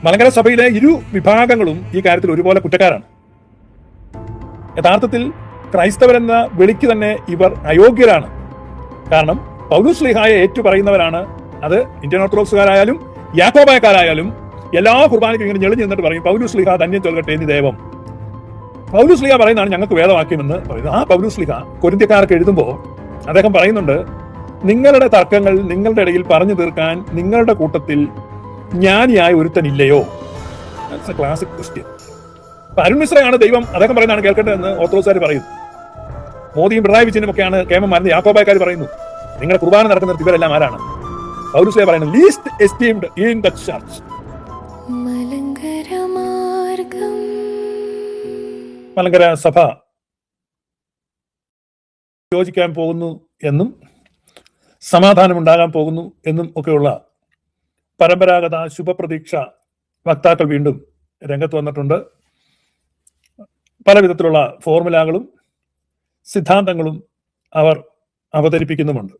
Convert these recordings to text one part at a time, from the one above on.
മലങ്കര സഭയിലെ ഇരു വിഭാഗങ്ങളും ഈ കാര്യത്തിൽ ഒരുപോലെ കുറ്റക്കാരാണ്. യഥാർത്ഥത്തിൽ ക്രൈസ്തവരെന്ന വിളിക്ക് തന്നെ ഇവർ അയോഗ്യരാണ്. കാരണം പൗലോസ് ശ്ലീഹായെ ഏറ്റുപറയുന്നവരാണ്. അത് ഇന്ത്യൻ ഓർത്തഡോക്സുകാരായാലും യാക്കോബായക്കാരായാലും എല്ലാ കുർബാനയ്ക്കും ഇങ്ങനെ ഞെളിഞ്ഞു നിന്നിട്ട് പറയും പൗലോസ് ശ്ലീഹ ധന്യം ചൊല്ലട്ടെ എന്ന് ദൈവം. പൗലോസ് ശ്ലീഹ പറയുന്നതാണ് ഞങ്ങൾക്ക് വേദവാക്യമെന്ന് പറയുന്നത്. ആ പൗലോസ് ശ്ലീഹ കൊരിന്ത്യക്കാർക്ക് എഴുതുമ്പോൾ അദ്ദേഹം പറയുന്നുണ്ട്, നിങ്ങളുടെ തർക്കങ്ങൾ നിങ്ങളുടെ ഇടയിൽ പറഞ്ഞു തീർക്കാൻ നിങ്ങളുടെ കൂട്ടത്തിൽ ജ്ഞാനിയായ ഒരുത്തനില്ലയോ? Classic question. അരുൺ മിശ്രയാണ് ദൈവം, അദ്ദേഹം പറയുന്നതാണ് കേൾക്കട്ടെ എന്ന് ഓർത്തഡോക്സുകാർ പറയുന്നു. മോദിയും പിണറായി വിജയനും ഒക്കെയാണ് കേമന്മാരെന്ന് യാക്കോബായക്കാർ പറയുന്നു. നിങ്ങളുടെ കുർബാന നടക്കുന്ന ഇവരെല്ലാം ആരാണ്? പൗലോസ് ശ്ലീഹ പറയുന്നത് least esteemed in the church. Malankara സഭ യോജിക്കാൻ പോകുന്നു എന്നും സമാധാനം ഉണ്ടാകാൻ പോകുന്നു എന്നും ഒക്കെയുള്ള പരമ്പരാഗത ശുഭപ്രതീക്ഷ വക്താക്കൾ വീണ്ടും രംഗത്ത് വന്നിട്ടുണ്ട്. പല വിധത്തിലുള്ള ഫോർമുലകളും സിദ്ധാന്തങ്ങളും അവർ അവതരിപ്പിക്കുന്നുമുണ്ട്.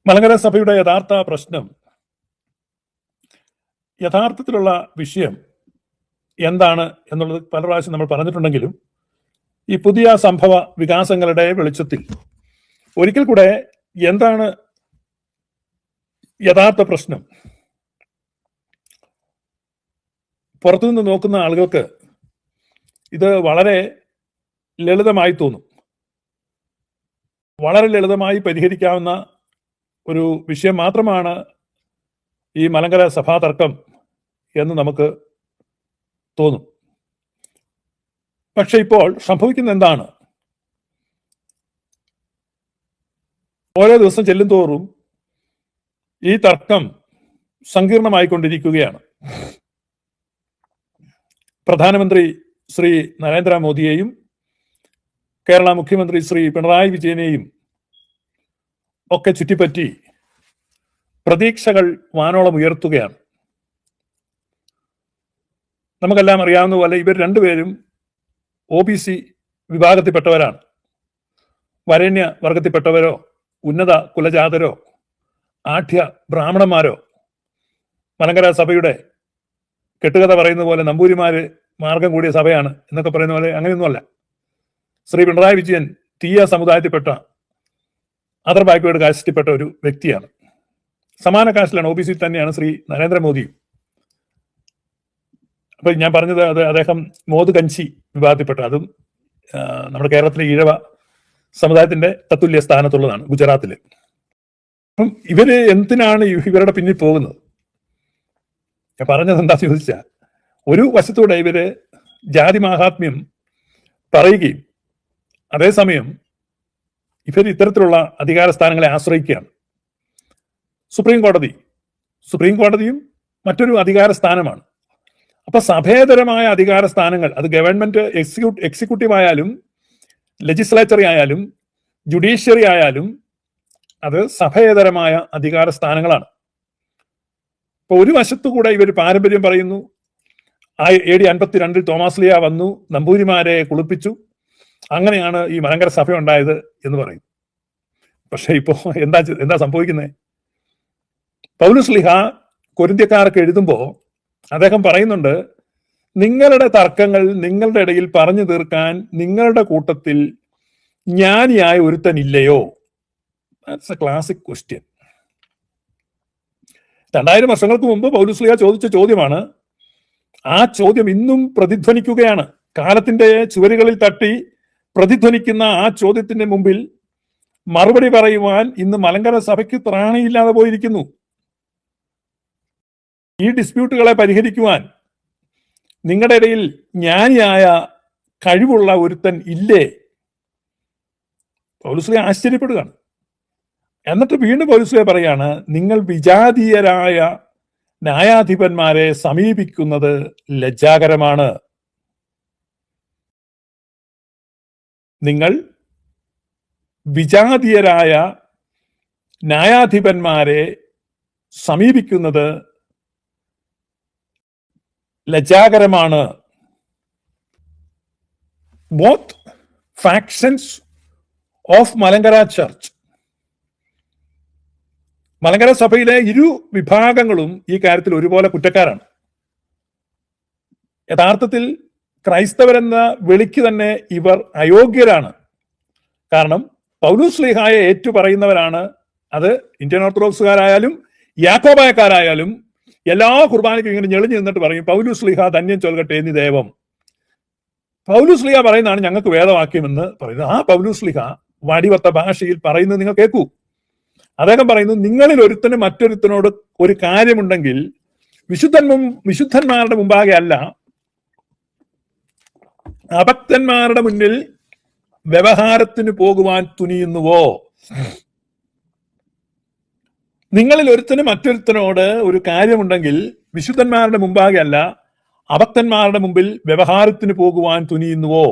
മലങ്കര സഭയുടെ യഥാർത്ഥ പ്രശ്നം, യഥാർത്ഥത്തിലുള്ള വിഷയം എന്താണ് എന്നുള്ളത് പല പ്രാവശ്യം നമ്മൾ പറഞ്ഞിട്ടുണ്ടെങ്കിലും ഈ പുതിയ സംഭവ വികാസങ്ങളുടെ വെളിച്ചത്തിൽ ഒരിക്കൽ കൂടെ എന്താണ് യഥാർത്ഥ പ്രശ്നം പുറത്തുനിന്ന് നോക്കുന്ന ആളുകൾക്ക് ഇത് വളരെ ലളിതമായി തോന്നും. വളരെ ലളിതമായി പരിഹരിക്കാവുന്ന ഒരു വിഷയം മാത്രമാണ് ഈ മലങ്കര സഭാ തർക്കം എന്ന് നമുക്ക് തോന്നും. പക്ഷെ ഇപ്പോൾ സംഭവിക്കുന്ന എന്താണ്? ഓരോ ദിവസം ചെല്ലുന്തോറും ഈ തർക്കം സങ്കീർണമായിക്കൊണ്ടിരിക്കുകയാണ്. പ്രധാനമന്ത്രി ശ്രീ നരേന്ദ്രമോദിയെയും കേരള മുഖ്യമന്ത്രി ശ്രീ പിണറായി വിജയനെയും ഒക്കെ ചുറ്റിപ്പറ്റി പ്രതീക്ഷകൾ വാനോളം ഉയർത്തുകയാണ്. നമുക്കെല്ലാം അറിയാവുന്ന പോലെ ഇവർ രണ്ടുപേരും OBC വിഭാഗത്തിൽപ്പെട്ടവരാണ്. വരേണ്യ വർഗത്തിൽപ്പെട്ടവരോ ഉന്നത കുലജാതരോ ആഢ്യ ബ്രാഹ്മണന്മാരോ, മലങ്കര സഭയുടെ കെട്ടുകഥ പറയുന്ന പോലെ നമ്പൂരിമാര് മാർഗം കൂടിയ സഭയാണ് എന്നൊക്കെ പറയുന്ന പോലെ അങ്ങനെയൊന്നുമല്ല. ശ്രീ പിണറായി വിജയൻ തീയ സമുദായത്തിൽപ്പെട്ട അതർ ബാക്ക്വേർഡ് കാസ്റ്റിൽപ്പെട്ട ഒരു വ്യക്തിയാണ്. സമാന കാസ്റ്റിലാണ്, OBC തന്നെയാണ് ശ്രീ നരേന്ദ്രമോദിയും. അപ്പൊ ഞാൻ പറഞ്ഞത് അദ്ദേഹം മോദ് കഞ്ചി വിഭാഗത്തിൽപ്പെട്ട, അതും നമ്മുടെ കേരളത്തിലെ ഈഴവ സമുദായത്തിന്റെ തത്തുല്യ സ്ഥാനത്തുള്ളതാണ്, ഗുജറാത്തില്. അപ്പം ഇവര് എന്തിനാണ് ഇവരുടെ പിന്നിൽ പോകുന്നത്? ഞാൻ പറഞ്ഞത് എന്താ ചോദിച്ചാൽ, ഒരു വശത്തൂടെ ഇവര് ജാതി മാഹാത്മ്യം പറയുകയും അതേസമയം ഇവർ ഇത്തരത്തിലുള്ള അധികാര സ്ഥാനങ്ങളെ ആശ്രയിക്കുകയാണ്. സുപ്രീം കോടതിയും മറ്റൊരു അധികാര സ്ഥാനമാണ്. അപ്പൊ സഭേതരമായ അധികാര സ്ഥാനങ്ങൾ, അത് ഗവൺമെന്റ് എക്സിക്യൂട്ടീവ് ആയാലും ലെജിസ്ലേച്ചറി ആയാലും ജുഡീഷ്യറി ആയാലും അത് സഭേതരമായ അധികാര സ്ഥാനങ്ങളാണ്. ഇപ്പൊ ഒരു വശത്തുകൂടെ ഇവർ പാരമ്പര്യം പറയുന്നു. AD 52 തോമസ് ലീഹ വന്നു, നമ്പൂരിമാരെ കുളിപ്പിച്ചു, അങ്ങനെയാണ് ഈ മലങ്കര സഭ ഉണ്ടായത് എന്ന് പറയും. പക്ഷെ ഇപ്പോ എന്താ സംഭവിക്കുന്നത്? പൗലോസ് ശ്ലീഹ കൊരിന്ത്യക്കാർക്ക് എഴുതുമ്പോ അദ്ദേഹം പറയുന്നുണ്ട്, നിങ്ങളുടെ തർക്കങ്ങൾ നിങ്ങളുടെ ഇടയിൽ പറഞ്ഞു തീർക്കാൻ നിങ്ങളുടെ കൂട്ടത്തിൽ ജ്ഞാനിയായ ഒരുത്തനില്ലയോ? That's a classic question. 2000 വർഷങ്ങൾക്ക് മുമ്പ് പൗലോസ് ശ്ലീഹ ചോദിച്ച ചോദ്യമാണ്. ആ ചോദ്യം ഇന്നും പ്രതിധ്വനിക്കുകയാണ്. കാലത്തിന്റെ ചുവരുകളിൽ തട്ടി പ്രതിധ്വനിക്കുന്ന ആ ചോദ്യത്തിന്റെ മുമ്പിൽ മറുപടി പറയുവാൻ ഇന്ന് മലങ്കര സഭയ്ക്ക് ത്രാണിയില്ലാതെ പോയിരിക്കുന്നു. ഈ ഡിസ്പ്യൂട്ടുകളെ പരിഹരിക്കുവാൻ നിങ്ങളുടെ ഇടയിൽ ജ്ഞാനിയായ കഴിവുള്ള ഒരുത്തൻ ഇല്ലേ? പൗലോസ് ശ്ലീഹ ആശ്ചര്യപ്പെടുകയാണ്. എന്നിട്ട് വീണ്ടും പൗലോസ് ശ്ലീഹ പറയാണ്, നിങ്ങൾ വിജാതീയരായ ന്യായാധിപന്മാരെ സമീപിക്കുന്നത് ലജ്ജാകരമാണ്. നിങ്ങൾ വിജാതീയരായ ന്യായാധിപന്മാരെ സമീപിക്കുന്നത് ലജ്ജാകരമാണ്. Both factions of Malankara church, Malankara സഭയിലെ ഇരു വിഭാഗങ്ങളും ഈ കാര്യത്തിൽ ഒരുപോലെ കുറ്റക്കാരാണ്. യഥാർത്ഥത്തിൽ ക്രൈസ്തവരെന്ന വിളിക്ക് തന്നെ ഇവർ അയോഗ്യരാണ്. കാരണം പൗലോസ് ശ്ലീഹായെ ഏറ്റുപറയുന്നവരാണ്. അത് ഇന്ത്യൻ ഓർത്തഡോക്സുകാരായാലും യാക്കോബായക്കാരായാലും എല്ലാ കുർബാനയ്ക്കും ഇങ്ങനെ ഞെളിഞ്ഞു നിന്നിട്ട് പറയും പൗലോസ് ശ്ലീഹ ധന്യം ചൊൽകട്ടെ എന്നി ദേവം. പൗലോസ് ശ്ലീഹ പറയുന്നതാണ് ഞങ്ങൾക്ക് വേദവാക്യമെന്ന് പറയുന്നത്. ആ പൗലോസ് ശ്ലീഹ വടിവത്ത ഭാഷയിൽ പറയുന്നത് നിങ്ങൾ കേൾക്കൂ. അദ്ദേഹം പറയുന്നു, നിങ്ങളിൽ ഒരുത്തന് മറ്റൊരുത്തനോട് ഒരു കാര്യമുണ്ടെങ്കിൽ വിശുദ്ധന്മാരുടെ മുമ്പാകെ അല്ല, അഭക്തന്മാരുടെ മുന്നിൽ വ്യവഹാരത്തിന് പോകുവാൻ തുനിയുന്നുവോ? നിങ്ങളിൽ ഒരുത്തന് മറ്റൊരുത്തനോട് ഒരു കാര്യമുണ്ടെങ്കിൽ വിശുദ്ധന്മാരുടെ മുമ്പാകെ അല്ല, അഭക്തന്മാരുടെ മുമ്പിൽ വ്യവഹാരത്തിന് പോകുവാൻ തുനിയുന്നുവോ?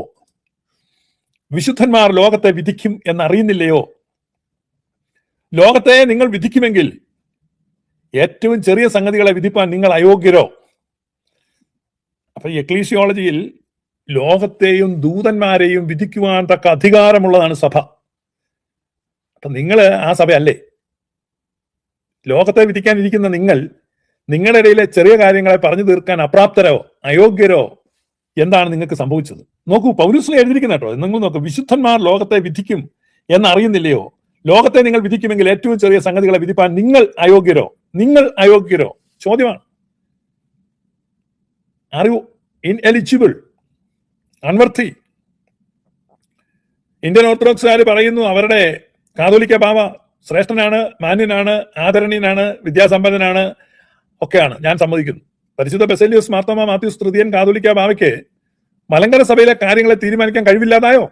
വിശുദ്ധന്മാർ ലോകത്തെ വിധിക്കും എന്നറിയുന്നില്ലയോ? ലോകത്തെ നിങ്ങൾ വിധിക്കുമെങ്കിൽ ഏറ്റവും ചെറിയ സംഗതികളെ വിധിപ്പാൻ നിങ്ങൾ അയോഗ്യരോ? അപ്പൊ എക്ലീസിയോളജിയിൽ ലോകത്തെയും ദൂതന്മാരെയും വിധിക്കുവാൻ തക്ക അധികാരമുള്ളതാണ് സഭ. അപ്പൊ നിങ്ങൾ ആ സഭയല്ലേ? ലോകത്തെ വിധിക്കാനിരിക്കുന്ന നിങ്ങളുടെ ഇടയിലെ ചെറിയ കാര്യങ്ങളെ പറഞ്ഞു തീർക്കാൻ അപ്രാപ്തരോ അയോഗ്യരോ? എന്താണ് നിങ്ങൾക്ക് സംഭവിച്ചത്? നോക്കൂ, പൗലോസ് എഴുതിയിരിക്കുന്ന കേട്ടോ, നിങ്ങൾ നോക്കൂ, വിശുദ്ധന്മാർ ലോകത്തെ വിധിക്കും എന്നറിയുന്നില്ലയോ? ലോകത്തെ നിങ്ങൾ വിധിക്കുമെങ്കിൽ ഏറ്റവും ചെറിയ സംഗതികളെ വിധിപ്പാൻ നിങ്ങൾ അയോഗ്യരോ? നിങ്ങൾ അയോഗ്യരോ? ചോദ്യമാണ്. Are you ineligible, unworthy? Indian ഓർത്തഡോക്സുകാർ പറയുന്നു അവരുടെ കാതോലിക്ക ബാവ ശ്രേഷ്ഠനാണ്, മാന്യനാണ്, ആദരണീയനാണ്, വിദ്യാസമ്പന്നനാണ്, ഒക്കെയാണ്. ഞാൻ സമ്മതിക്കുന്നു. പരിശുദ്ധ ബസേലിയോസ് മാർത്തോമാ മാത്യൂസ് തൃതീയൻ കാതോലിക്ക ബാവയ്ക്ക് മലങ്കര സഭയിലെ കാര്യങ്ങളെ തീരുമാനിക്കാൻ കഴിവില്ലാതായോ?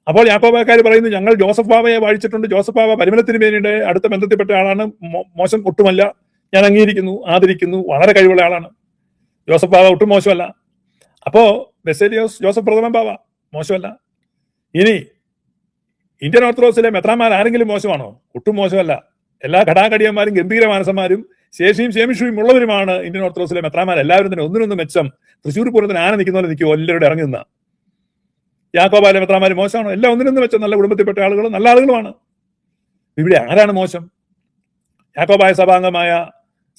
അപ്പോൾ യാക്കോബായക്കാർ പറയുന്നു ഞങ്ങൾ ജോസഫ് ബാവയെ വാഴിച്ചിട്ടുണ്ട്, ജോസഫ് ബാവ പരിമലത്തിരുമേനിയുടെ അടുത്ത ബന്ധത്തിൽപ്പെട്ട ആളാണ്, മോശം ഒട്ടുമല്ല, ഞാൻ അംഗീകരിക്കുന്നു, ആദരിക്കുന്നു, വളരെ കഴിവുള്ള ആളാണ്. ജോസഫ് ബാവ ഒട്ടും മോശമല്ല. അപ്പോ ബസേലിയോസ് ജോസഫ് പ്രഥമൻ ബാവ മോശമല്ല. ഇനി ഇന്ത്യൻ ഓർത്തഡോക്സിലെ മെത്രാന്മാർ ആരെങ്കിലും മോശമാണോ? ഒട്ടും മോശമല്ല. എല്ലാ ഘടാഘടിയന്മാരും ഗംഭീര മാനസന്മാരും ശേഷിയും ശേമിഷയും ഉള്ളവരുമാണ് ഇന്ത്യൻ ഓർത്തഡോക്സിലെ മെത്രാന്മാർ. എല്ലാവരും തന്നെ ഒന്നിനൊന്നും മെച്ചം. തൃശ്ശൂർ പൂരത്തിന് ആന നിൽക്കുന്ന പോലെ നിൽക്കുമോ എല്ലാവരുടെ ഇറങ്ങി നിന്ന. യാക്കോബായ മെത്രാന്മാർ മോശമാണോ? എല്ലാം ഒന്നിനൊന്നും മെച്ചം, നല്ല കുടുംബത്തിൽപ്പെട്ട ആളുകളും നല്ല ആളുകളുമാണ്. ഇവിടെ ആരാണ് മോശം? യാക്കോബായ സഭാംഗമായ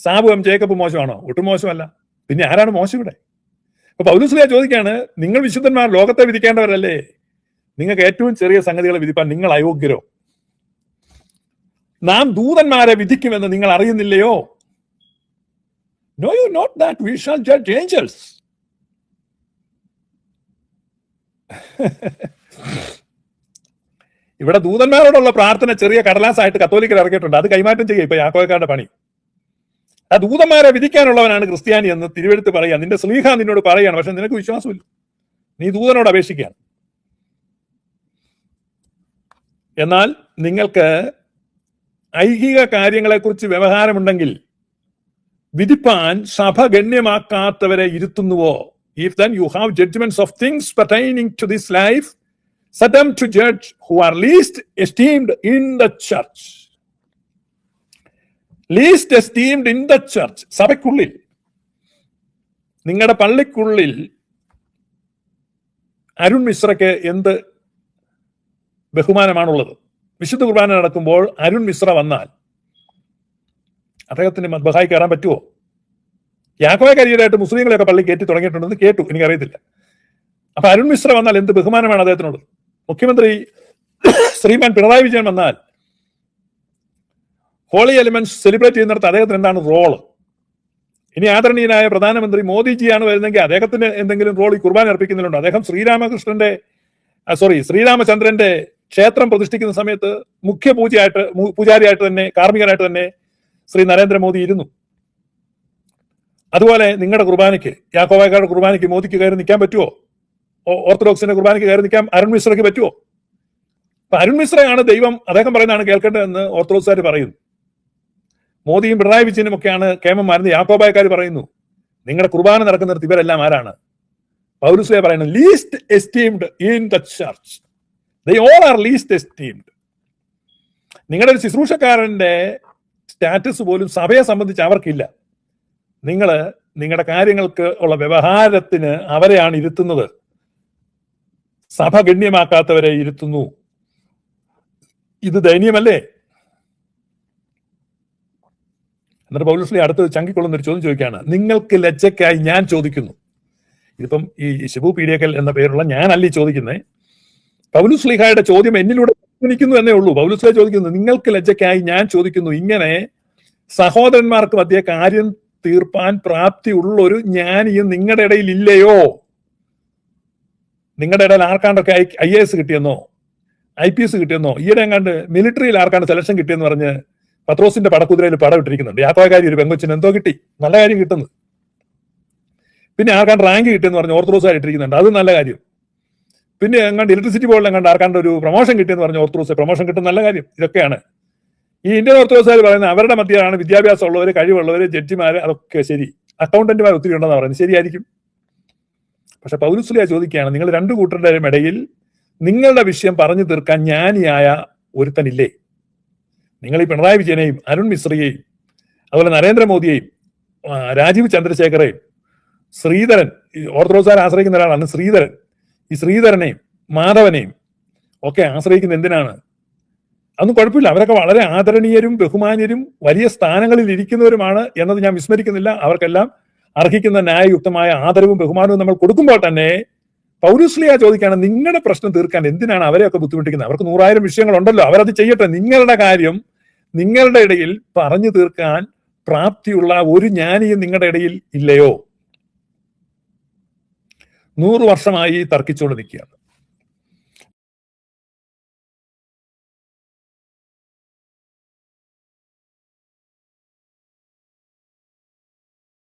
സാബു എം ജേക്കബ് മോശമാണോ? ഒട്ടും മോശമല്ല. പിന്നെ ആരാണ് മോശം ഇവിടെ? അപ്പൊ പൗലോസ് ചോദിക്കാണ്, നിങ്ങൾ വിശുദ്ധന്മാർ ലോകത്തെ വിധിക്കേണ്ടവരല്ലേ? നിങ്ങൾക്ക് ഏറ്റവും ചെറിയ സംഗതികളെ വിധിപ്പാൻ നിങ്ങൾ അയോഗ്യരോ? നാം ദൂതന്മാരെ വിധിക്കുമെന്ന് നിങ്ങൾ അറിയുന്നില്ലയോ? Know you not that we shall judge angels? ഇവിടെ ദൂതന്മാരോടുള്ള പ്രാർത്ഥന ചെറിയ കടലാസായിട്ട് കത്തോലിക്കർ ഇറക്കിയിട്ടുണ്ട്. അത് കൈമാറ്റം ചെയ്യുക ഇപ്പൊ യാക്കോബക്കാരുടെ പണി. ആ ദൂതന്മാരെ വിധിക്കാനുള്ളവനാണ് ക്രിസ്ത്യാനി എന്ന് തിരുവെഴുത്ത് പറയാ. നിന്റെ സ്ലീഹ നിന്നോട് പറയാണ്, പക്ഷെ നിനക്ക് വിശ്വാസമില്ല, നീ ദൂതനോട് അപേക്ഷിക്കുകയാണ്. എന്നാൽ നിങ്ങൾക്ക് ഐഹിക കാര്യങ്ങളെക്കുറിച്ച് വ്യവഹാരമുണ്ടെങ്കിൽ വിധിപ്പാൻ സഭ ഗണ്യമാക്കാത്തവരെ ഇരുത്തുന്നുവോ? If then you have judgments of things pertaining to this life, set them to judge who are least esteemed in the church. Least esteemed in the church. സഭയ്ക്കുള്ളിൽ, നിങ്ങളുടെ പള്ളിക്കുള്ളിൽ അരുൺ മിശ്രയ്ക്ക് എന്ത് ബഹുമാനമാണുള്ളത്? വിശുദ്ധ കുർബാന നടക്കുമ്പോൾ അരുൺ മിശ്ര വന്നാൽ അദ്ദേഹത്തിന് മദ്ബഹായി കയറാൻ പറ്റുമോ? യാക്കോബായ കരിയറായിട്ട് മുസ്ലിങ്ങളെയൊക്കെ പള്ളി കയറ്റി തുടങ്ങിയിട്ടുണ്ടെന്ന് കേട്ടു, എനിക്കറിയത്തില്ല. അപ്പൊ അരുൺ മിശ്ര വന്നാൽ എന്ത് ബഹുമാനമാണ് അദ്ദേഹത്തിനോട്? മുഖ്യമന്ത്രി ശ്രീമാൻ പിണറായി വിജയൻ വന്നാൽ ഹോളി എലിമെന്റ്സ് സെലിബ്രേറ്റ് ചെയ്യുന്നിടത്ത് അദ്ദേഹത്തിന് എന്താണ് റോള്? ഇനി ആദരണീയനായ പ്രധാനമന്ത്രി മോദിജിയാണ് വരുന്നെങ്കിൽ അദ്ദേഹത്തിന് എന്തെങ്കിലും റോൾ ഈ കുർബാന അർപ്പിക്കുന്നുണ്ടോ? അദ്ദേഹം ശ്രീരാമചന്ദ്രന്റെ ക്ഷേത്രം പ്രതിഷ്ഠിക്കുന്ന സമയത്ത് മുഖ്യ പൂജാരിയായിട്ട് തന്നെ, കാർമ്മികനായിട്ട് തന്നെ ശ്രീ നരേന്ദ്രമോദി ഇരുന്നു. അതുപോലെ നിങ്ങളുടെ കുർബാനയ്ക്ക്, യാക്കോബായക്കാരുടെ കുർബാനയ്ക്ക് മോദിക്ക് കയറി നിൽക്കാൻ പറ്റുമോ? ഓർത്തഡോക്സിന്റെ കുർബാനയ്ക്ക് കയറി നിൽക്കാൻ അരുൺ മിശ്രയ്ക്ക് പറ്റുമോ? അപ്പൊ അരുൺ മിശ്രയാണ് ദൈവം, അദ്ദേഹം പറയുന്നതാണ് കേൾക്കേണ്ടതെന്ന് ഓർത്തഡോക്സുകാർ പറയുന്നു. മോദിയും പിണറായി വിജയനും ഒക്കെയാണ് കേമന്മാരെന്ന് യാക്കോബായക്കാർ പറയുന്നു. നിങ്ങളുടെ കുർബാന നടക്കുന്നിടത്ത് ഇവരെല്ലാം ആരാണ്? പൗലോസ് പറയുന്നത് least esteemed in the church. They all are least esteemed. നിങ്ങളുടെ ഒരു ശുശ്രൂഷക്കാരന്റെ സ്റ്റാറ്റസ് പോലും സഭയെ സംബന്ധിച്ച് അവർക്കില്ല. നിങ്ങളുടെ കാര്യങ്ങൾക്ക് ഉള്ള വ്യവഹാരത്തിന് അവരെയാണ് ഇരുത്തുന്നത്. സഭ ഗണ്യമാക്കാത്തവരെ ഇരുത്തുന്നു. ഇത് ദയനീയമല്ലേ? എന്നിട്ട് പൗലോസ്ലീഹ അടുത്ത് ചങ്കിക്കൊള്ളുന്ന ഒരു ചോദ്യം ചോദിക്കുകയാണ്, നിങ്ങൾക്ക് ലജ്ജയ്ക്കായി ഞാൻ ചോദിക്കുന്നു. ഇതിപ്പം ഈ ഷിബു പീഡിയക്കൽ എന്ന പേരുള്ള ഞാനല്ല ഈ ചോദിക്കുന്നത്. പൗലോസ്ലീഹയുടെ ചോദ്യം എന്നിലൂടെ നിൽക്കുന്നു എന്നേ ഉള്ളൂ. പൗലോസ്ലീഹ ചോദിക്കുന്നു, നിങ്ങൾക്ക് ലജ്ജയ്ക്കായി ഞാൻ ചോദിക്കുന്നു, ഇങ്ങനെ സഹോദരന്മാർക്ക് മധ്യേ കാര്യം തീർപ്പാൻ പ്രാപ്തിയുള്ള ഒരു ജ്ഞാനിയും നിങ്ങളുടെ ഇടയിൽ ഇല്ലയോ? നിങ്ങളുടെ ഇടയിൽ ആർക്കാണ്ടൊക്കെ IAS കിട്ടിയെന്നോ IPS കിട്ടിയെന്നോ, ഈയിടെ എങ്ങാണ്ട് മിലിറ്ററിയിൽ ആർക്കാണ്ട് സെലക്ഷൻ കിട്ടിയെന്ന് പറഞ്ഞ് പത്രോസിന്റെ പടക്കുതിരയിൽ പടം ഇട്ടിരിക്കുന്നുണ്ട്. യാക്കോബക്കാരി ഒരു പെങ്കൊച്ചിന് എന്തോ കിട്ടി, നല്ല കാര്യം കിട്ടുന്നു. പിന്നെ ആർക്കാണ്ട് റാങ്ക് കിട്ടിയെന്ന് പറഞ്ഞ് ഓർത്തഡോക്സ് ഇട്ടിരിക്കുന്നുണ്ട്, അത് നല്ല കാര്യം. പിന്നെ എങ്ങാണ്ട് ഇലക്ട്രിസിറ്റി ബോർഡിൽ എങ്ങാണ്ട് ആർക്കാണ്ട് ഒരു പ്രൊമോഷൻ കിട്ടിയെന്ന് പറഞ്ഞ് ഓർത്തഡോക്സ് പ്രൊമോഷൻ കിട്ടുന്ന നല്ല കാര്യം. ഇതൊക്കെയാണ് ഈ ഇന്ത്യൻ ഓർത്തഡോക്സുകാർ പറയുന്നത്. അവരുടെ മധ്യമാണ് വിദ്യാഭ്യാസം ഉള്ളവർ, കഴിവുള്ളവർ, ജഡ്ജിമാർ, അതൊക്കെ ശരി. അക്കൗണ്ടന്റുമാർ ഒത്തിരി ഉണ്ടെന്ന് പറയുന്നത് ശരിയായിരിക്കും. പക്ഷെ പൗലോസ്ലീഹ ചോദിക്കുകയാണ്, നിങ്ങൾ രണ്ടു കൂട്ടരുടെയും ഇടയിൽ നിങ്ങളുടെ വിഷയം പറഞ്ഞു തീർക്കാൻ ജ്ഞാനിയായ ഒരുത്തനില്ലേ? നിങ്ങൾ ഈ പിണറായി വിജയനെയും അരുൺ മിശ്രയെയും അതുപോലെ നരേന്ദ്രമോദിയെയും രാജീവ് ചന്ദ്രശേഖറേയും ശ്രീധരൻ, ഓർത്തഡോക്സുകാർ ആശ്രയിക്കുന്ന ഒരാളാണ് ശ്രീധരൻ, ഈ ശ്രീധരനെയും മാധവനെയും ഒക്കെ ആശ്രയിക്കുന്ന എന്തിനാണ്? അതൊന്നും കുഴപ്പമില്ല, അവരൊക്കെ വളരെ ആദരണീയരും ബഹുമാന്യരും വലിയ സ്ഥാനങ്ങളിൽ ഇരിക്കുന്നവരുമാണ് എന്നത് ഞാൻ വിസ്മരിക്കുന്നില്ല. അവർക്കെല്ലാം അർഹിക്കുന്ന ന്യായയുക്തമായ ആദരവും ബഹുമാനവും നമ്മൾ കൊടുക്കുമ്പോൾ തന്നെ പൗലോസ്ലീഹ ചോദിക്കുകയാണ്, നിങ്ങളുടെ പ്രശ്നം തീർക്കാൻ എന്തിനാണ് അവരെയൊക്കെ ബുദ്ധിമുട്ടിക്കുന്നത്? അവർക്ക് 100,000 വിഷയങ്ങളുണ്ടല്ലോ, അവരത് ചെയ്യട്ടെ. നിങ്ങളുടെ കാര്യം നിങ്ങളുടെ ഇടയിൽ പറഞ്ഞു തീർക്കാൻ പ്രാപ്തിയുള്ള ഒരു ജ്ഞാനിയും നിങ്ങളുടെ ഇടയിൽ ഇല്ലയോ? 100 വർഷമായി തർക്കിച്ചുകൊണ്ട് നിൽക്കുകയാണ്.